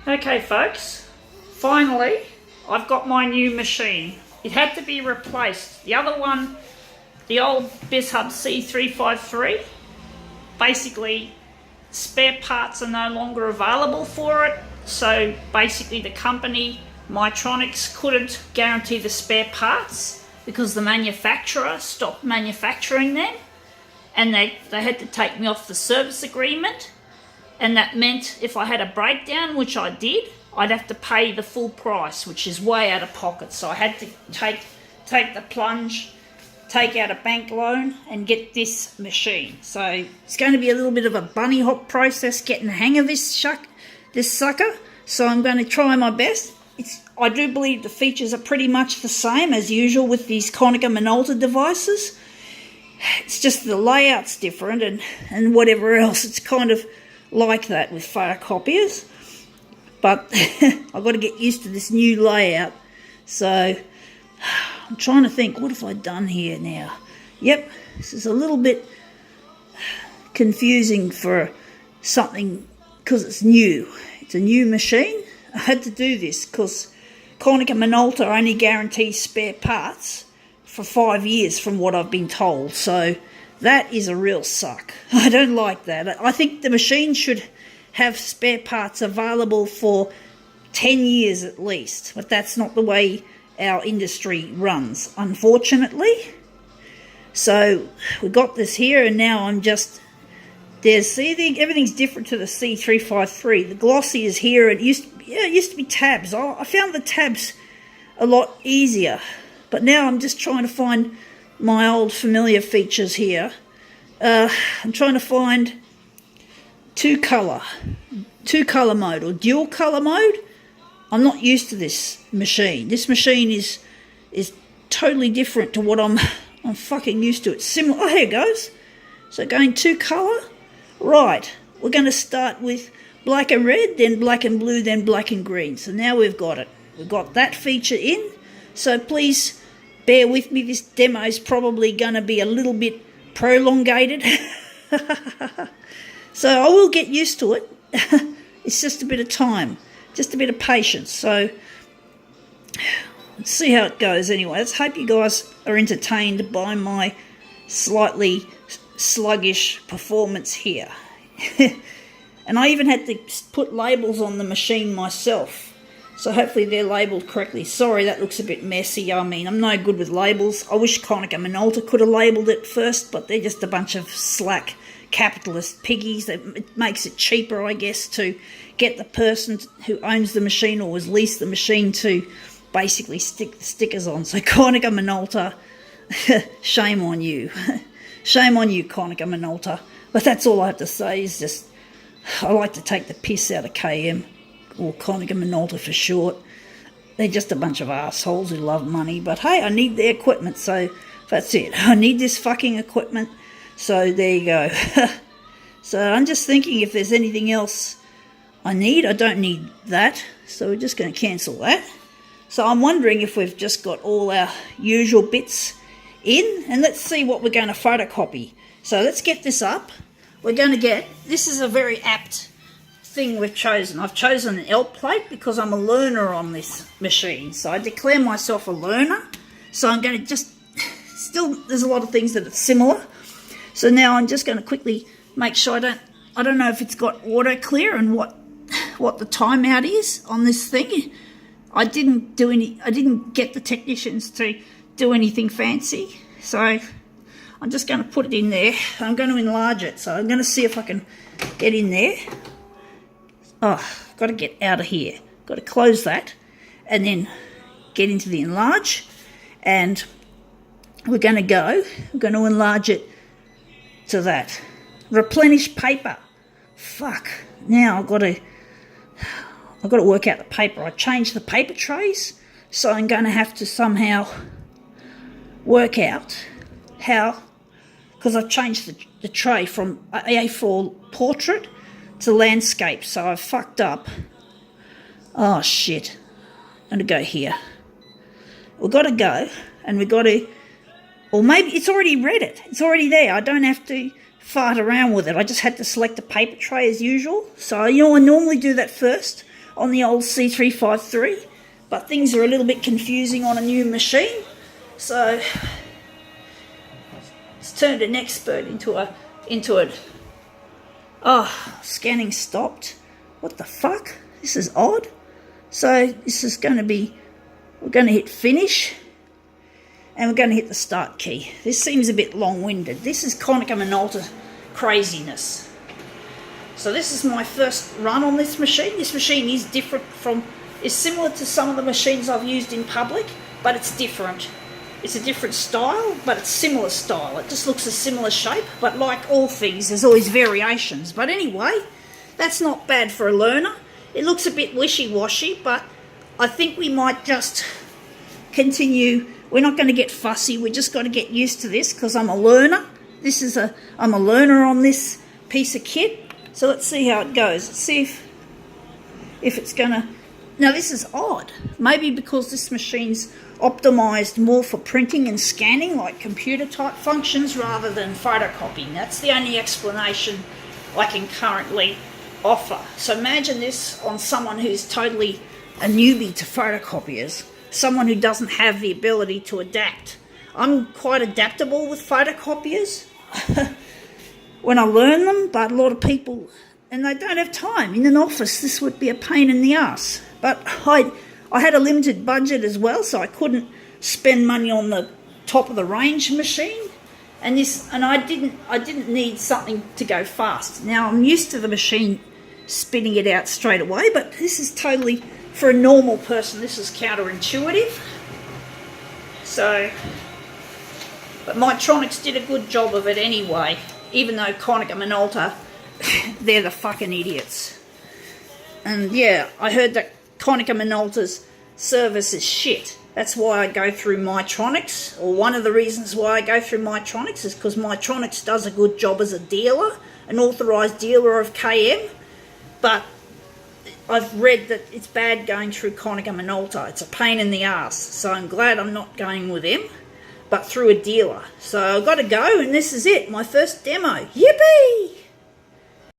Okay folks, finally I've got my new machine. It had to be replaced. The other one, the old BizHub C353, basically spare parts are no longer available for it. So basically the company, Mytronics, couldn't guarantee the spare parts because the manufacturer stopped manufacturing them, and they had to take me off the service agreement. And that meant if I had a breakdown, which I did, I'd have to pay the full price, which is way out of pocket. So I had to take the plunge, take out a bank loan and get this machine. So it's going to be a little bit of a bunny hop process getting the hang of this sucker. So I'm going to try my best. I do believe the features are pretty much the same as usual with these Konica Minolta devices. It's just the layout's different and whatever else. It's kind of like that with photocopiers, but I've got to get used to this new layout. So I'm trying to think, what have I done here now? Yep, this is a little bit confusing for something because it's new. It's a new machine. I had to do this because Konica Minolta only guarantees spare parts for 5 years from what I've been told. So that is a real suck. I don't like that. I think the machine should have spare parts available for 10 years at least, but that's not the way our industry runs, unfortunately. So we got this here, and now I'm just see, everything's different to the C353. The glossy is here. It used to be tabs. I found the tabs a lot easier, but now I'm just trying to find my old familiar features here. I'm trying to find two color mode or dual color mode. I'm not used to this machine. This machine is totally different to what I'm fucking used to. It's similar. Oh, here it goes. So going two color. Right. We're going to start with black and red, then black and blue, then black and green. So now we've got it. We've got that feature in. So please bear with me. This demo is probably going to be a little bit prolongated. So I will get used to it. It's just a bit of time, just a bit of patience. So let's see how it goes anyway. Let's hope you guys are entertained by my slightly sluggish performance here. And I even had to put labels on the machine myself. So hopefully they're labelled correctly. Sorry, that looks a bit messy. I mean, I'm no good with labels. I wish Konica Minolta could have labelled it first, but they're just a bunch of slack capitalist piggies. It makes it cheaper, I guess, to get the person who owns the machine or has leased the machine to basically stick the stickers on. So Konica Minolta, shame on you. Shame on you, Konica Minolta. But that's all I have to say is just, I like to take the piss out of KM. Or Konica Minolta for short. They're just a bunch of assholes who love money. But hey, I need their equipment, so that's it. I need this fucking equipment. So there you go. So I'm just thinking if there's anything else I need. I don't need that. So we're just going to cancel that. So I'm wondering if we've just got all our usual bits in. And let's see what we're going to photocopy. So let's get this up. We're going to get, this is a very apt thing we've chosen. I've chosen an L plate because I'm a learner on this machine. So I declare myself a learner. So I'm going to just, still there's a lot of things that are similar. So now I'm just going to quickly make sure I don't know if it's got auto clear and what the timeout is on this thing. I didn't get the technicians to do anything fancy. So I'm just going to put it in there. I'm going to enlarge it. So I'm going to see if I can get in there. Oh, got to get out of here. Got to close that and then get into the enlarge. And we're going to enlarge it to that. Replenish paper. Fuck. Now I've got to work out the paper. I changed the paper trays, so I'm going to have to somehow work out how, because I've changed the tray from A4 portrait to landscape, so I've fucked up. Oh shit. I'm going to go here. We've got to go, and we've got to, or maybe it's already read it. It's already there. I don't have to fart around with it. I just had to select the paper tray as usual. So, I normally do that first. on the old C353, but things are a little bit confusing on a new machine. So it's turned an expert into it. Oh, scanning stopped. What the fuck? This is odd. So this is going to be, we're going to hit finish and we're going to hit the start key. This seems a bit long-winded. This is Konica Minolta craziness. So this is my first run on this machine. This machine is different is similar to some of the machines I've used in public, but it's different. It's a different style, but it's similar style. It just looks a similar shape, but like all things, there's always variations. But anyway, that's not bad for a learner. It looks a bit wishy-washy, but I think we might just continue. We're not going to get fussy. We're just got to get used to this because I'm a learner. I'm a learner on this piece of kit. So let's see how it goes. Let's see if it's going to... Now this is odd. Maybe because this machine's optimised more for printing and scanning, like computer type functions, rather than photocopying. That's the only explanation I can currently offer. So imagine this on someone who's totally a newbie to photocopiers, someone who doesn't have the ability to adapt. I'm quite adaptable with photocopiers when I learn them, but a lot of people, and they don't have time. In an office, this would be a pain in the ass. But I had a limited budget as well, so I couldn't spend money on the top of the range machine. And I didn't need something to go fast. Now I'm used to the machine spitting it out straight away, but this is totally, for a normal person, this is counterintuitive. So, but Mytronics did a good job of it anyway, even though Konica Minolta, they're the fucking idiots. And yeah, I heard that Konica Minolta's service is shit. That's why I go through Mytronics, or one of the reasons why I go through Mytronics is because Mytronics does a good job as a dealer, an authorised dealer of KM, but I've read that it's bad going through Konica Minolta. It's a pain in the ass, so I'm glad I'm not going with them, but through a dealer. So I've got to go, and this is it, my first demo. Yippee!